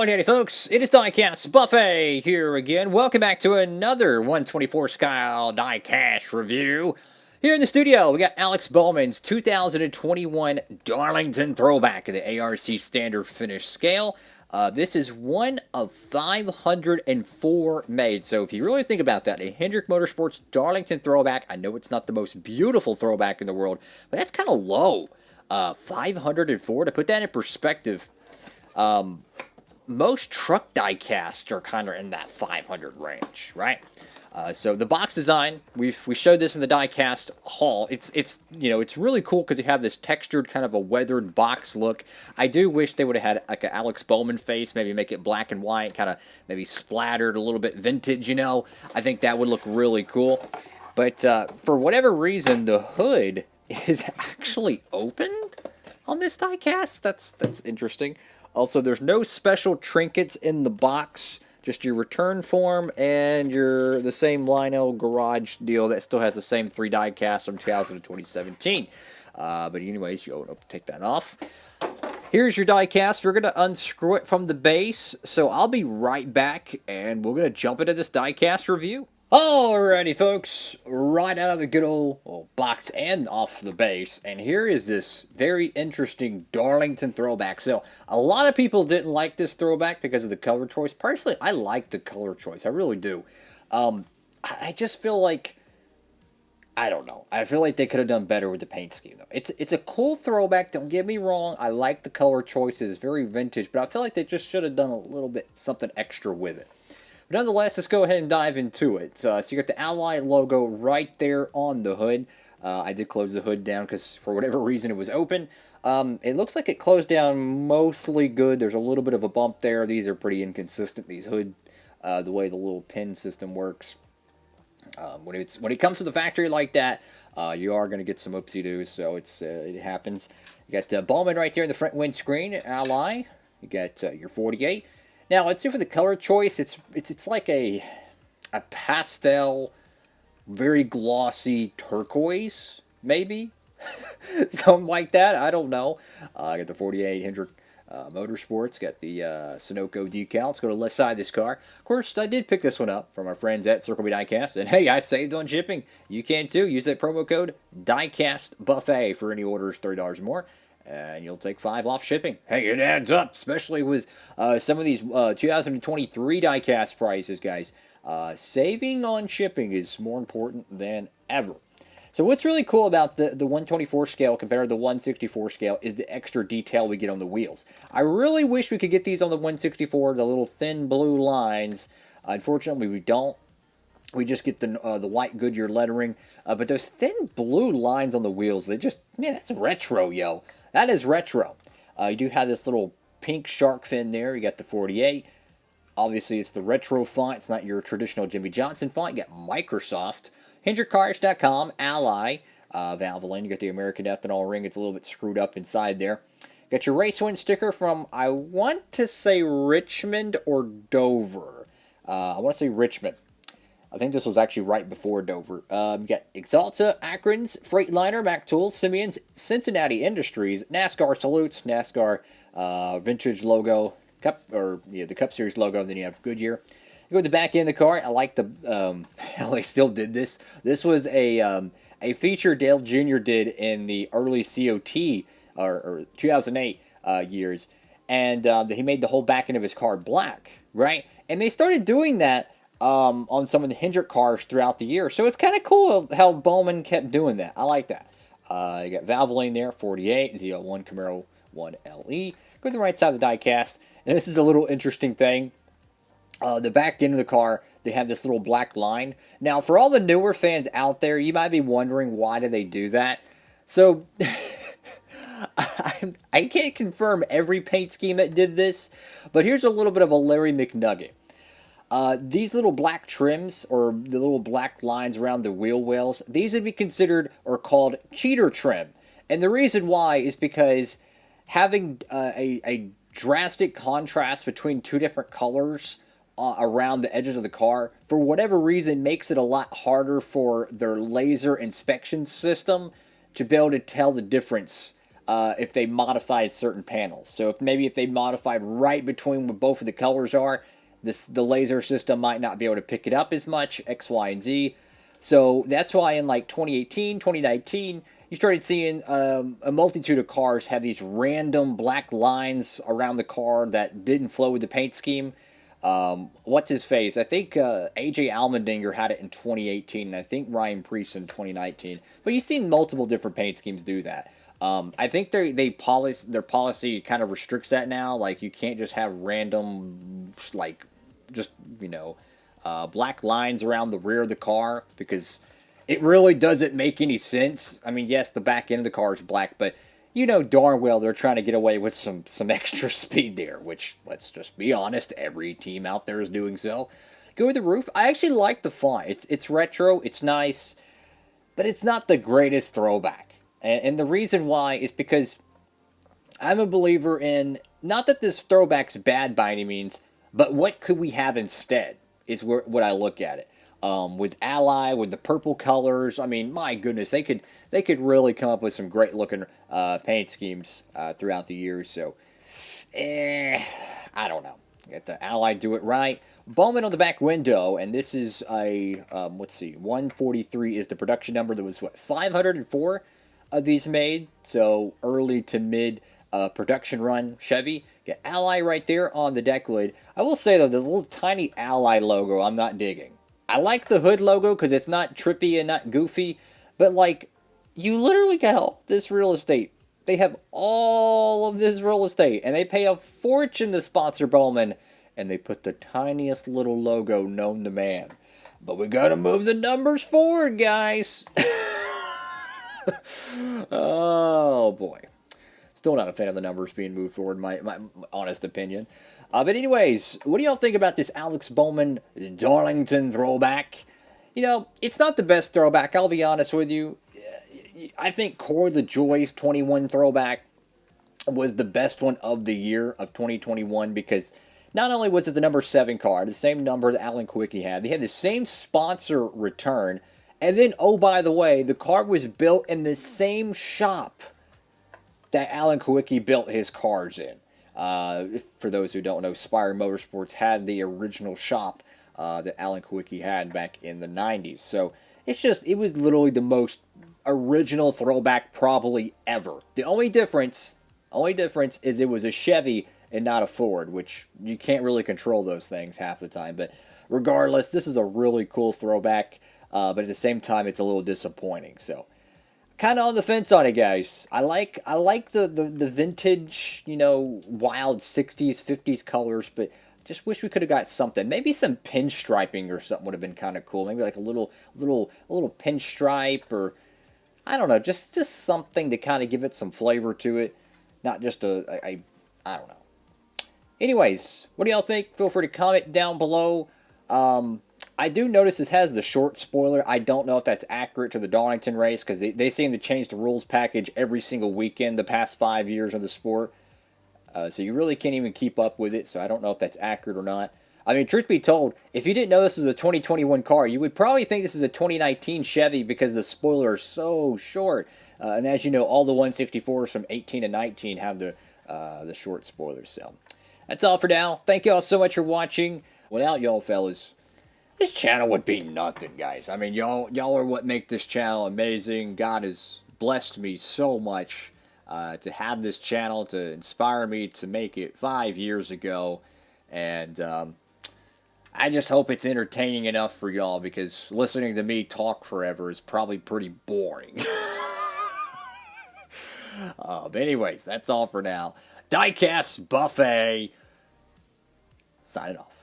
Howdy folks, it is Diecastbuffet here again. Welcome back to another 124 scale diecast review. Here in the studio, we got Alex Bowman's 2021 Darlington Throwback of the ARC Standard Finish Scale. This is one of 504 made, so if you really think about that, a Hendrick Motorsports Darlington Throwback, I know it's not the most beautiful throwback in the world, but that's kind of low. 504, to put that in perspective, most truck diecasts are kind of in that 500 range, right? So the box design, we showed this in the diecast haul. It's really cool because you have this textured kind of a weathered box look. I do wish they would have had like an Alex Bowman face, maybe make it black and white, kind of maybe splattered a little bit vintage, you know. I think that would look really cool. But for whatever reason, the hood is actually opened on this diecast. That's interesting. Also, there's no special trinkets in the box, just your return form and the same Lionel Garage deal that still has the same 3 diecasts from 2017. But anyways, you'll take that off. Here's your diecast. We're going to unscrew it from the base, so I'll be right back, and we're going to jump into this diecast review. Alrighty, folks, right out of the good old box and off the base, and here is this very interesting Darlington throwback. So, a lot of people didn't like this throwback because of the color choice. Personally, I like the color choice. I really do. I just feel like, I don't know. I feel like they could have done better with the paint scheme, though. It's a cool throwback, don't get me wrong. I like the color choice. It's very vintage, but I feel like they just should have done a little bit something extra with it. But nonetheless, let's go ahead and dive into it. So you got the Ally logo right there on the hood. I did close the hood down because for whatever reason it was open. It looks like it closed down mostly good. There's a little bit of a bump there. These are pretty inconsistent, these hood, the way the little pin system works. When it comes to the factory like that, you are going to get some oopsie-doos, so it happens. You got Bowman right there in the front windscreen, Ally. You got your 48. Now, let's see for the color choice. It's like a pastel, very glossy turquoise, maybe? Something like that. I don't know. I got the 48 Hendrick Motorsports. Got the Sunoco decal. Let's go to the left side of this car. Of course, I did pick this one up from our friends at Circle B Diecast. And hey, I saved on shipping. You can too. Use that promo code DIECASTBUFFET for any orders $30 or more. And you'll take 5 off shipping. Hey, it adds up, especially with some of these 2023 diecast prices, guys. Saving on shipping is more important than ever. So what's really cool about the 124 scale compared to the 164 scale is the extra detail we get on the wheels. I really wish we could get these on the 164, the little thin blue lines. Unfortunately, we don't. We just get the white Goodyear lettering. But those thin blue lines on the wheels, they just, man, that's retro, yo. That is retro. You do have this little pink shark fin there. You got the 48. Obviously, it's the retro font. It's not your traditional Jimmy Johnson font. You got Microsoft. HendrickCars.com, Ally, Valvoline. You got the American ethanol ring. It's a little bit screwed up inside there. You got your Race Win sticker from, I want to say Richmond or Dover. I want to say Richmond. I think this was actually right before Dover. You got Exalta, Akron's, Freightliner, Mac Tools, Simeon's, Cincinnati Industries, NASCAR Salutes, NASCAR vintage logo, the Cup Series logo, and then you have Goodyear. You go to the back end of the car. I like the how they still did this. This was a feature Dale Jr. did in the early COT or 2008 years, and he made the whole back end of his car black, right? And they started doing that on some of the Hendrick cars throughout the year. So it's kind of cool how Bowman kept doing that. I like that. You got Valvoline there, 48, ZL1 Camaro 1LE. Go to the right side of the diecast. And this is a little interesting thing. The back end of the car, they have this little black line. Now, for all the newer fans out there, you might be wondering why do they do that. So, I can't confirm every paint scheme that did this, but here's a little bit of a Larry McNugget. These little black trims, or the little black lines around the wheel wells, these would be considered or called cheater trim. And the reason why is because having a drastic contrast between two different colors around the edges of the car, for whatever reason, makes it a lot harder for their laser inspection system to be able to tell the difference if they modified certain panels. So if they modified right between what both of the colors are, the laser system might not be able to pick it up as much, X, Y, and Z. So that's why in like 2018, 2019, you started seeing a multitude of cars have these random black lines around the car that didn't flow with the paint scheme. What's his face? I think AJ Allmendinger had it in 2018, and I think Ryan Preece in 2019. But you've seen multiple different paint schemes do that. I think their policy kind of restricts that now. Like, you can't just have random, like, just, black lines around the rear of the car, because it really doesn't make any sense. I mean, yes, the back end of the car is black, but you know darn well they're trying to get away with some extra speed there, which, let's just be honest, every team out there is doing so. Go with the roof. I actually like the font. It's retro, it's nice, but it's not the greatest throwback. And the reason why is because I'm a believer in, not that this throwback's bad by any means, but what could we have instead is what I look at it. With Ally, with the purple colors, I mean, my goodness, they could really come up with some great looking paint schemes throughout the years. So, I don't know. Get the Ally do it right. Bowman on the back window, and this is a let's see, 143 is the production number. There was 504 of these made, so early to mid production run Chevy. Get Ally right there on the deck lid. I will say though, the little tiny Ally logo, I'm not digging. I like the hood logo because it's not trippy and not goofy, but like, you literally got all this real estate. They have all of this real estate, and they pay a fortune to sponsor Bowman, and they put the tiniest little logo known to man. But we gotta move the numbers forward, guys. Oh boy. Still not a fan of the numbers being moved forward, my honest opinion. But anyways, what do y'all think about this Alex Bowman Darlington throwback? You know, it's not the best throwback, I'll be honest with you. I think Corey LaJoie's 21 throwback was the best one of the year of 2021, because not only was it the number 7 car, the same number that Alan Kwiecki had, they had the same sponsor return, and then, oh, by the way, the car was built in the same shop that Alan Kwiecki built his cars in. For those who don't know, Spire Motorsports had the original shop that Alan Kwiecki had back in the 90s. So it was literally the most original throwback probably ever. The only difference is it was a Chevy and not a Ford, which you can't really control those things half the time. But regardless, this is a really cool throwback, but at the same time, it's a little disappointing. So, kind of on the fence on it, guys. I like the vintage, wild 60s, 50s colors, but just wish we could have got something. Maybe some pinstriping or something would have been kind of cool. Maybe like a little pinstripe, or I don't know, just something to kind of give it some flavor to it. Not just I don't know. Anyways, what do y'all think? Feel free to comment down below. I do notice this has the short spoiler. I don't know if that's accurate to the Darlington race, because they seem to change the rules package every single weekend the past 5 years of the sport. So you really can't even keep up with it, so I don't know if that's accurate or not. I mean, truth be told, if you didn't know this was a 2021 car, you would probably think this is a 2019 Chevy because the spoiler is so short. And as you know, all the 164s from 18 to 19 have the short spoilers. So that's all for now. Thank y'all so much for watching. Without y'all fellas, this channel would be nothing, guys. I mean, y'all are what make this channel amazing. God has blessed me so much to have this channel, to inspire me to make it 5 years ago. And I just hope it's entertaining enough for y'all, because listening to me talk forever is probably pretty boring. But anyways, that's all for now. Diecastbuffet signing off.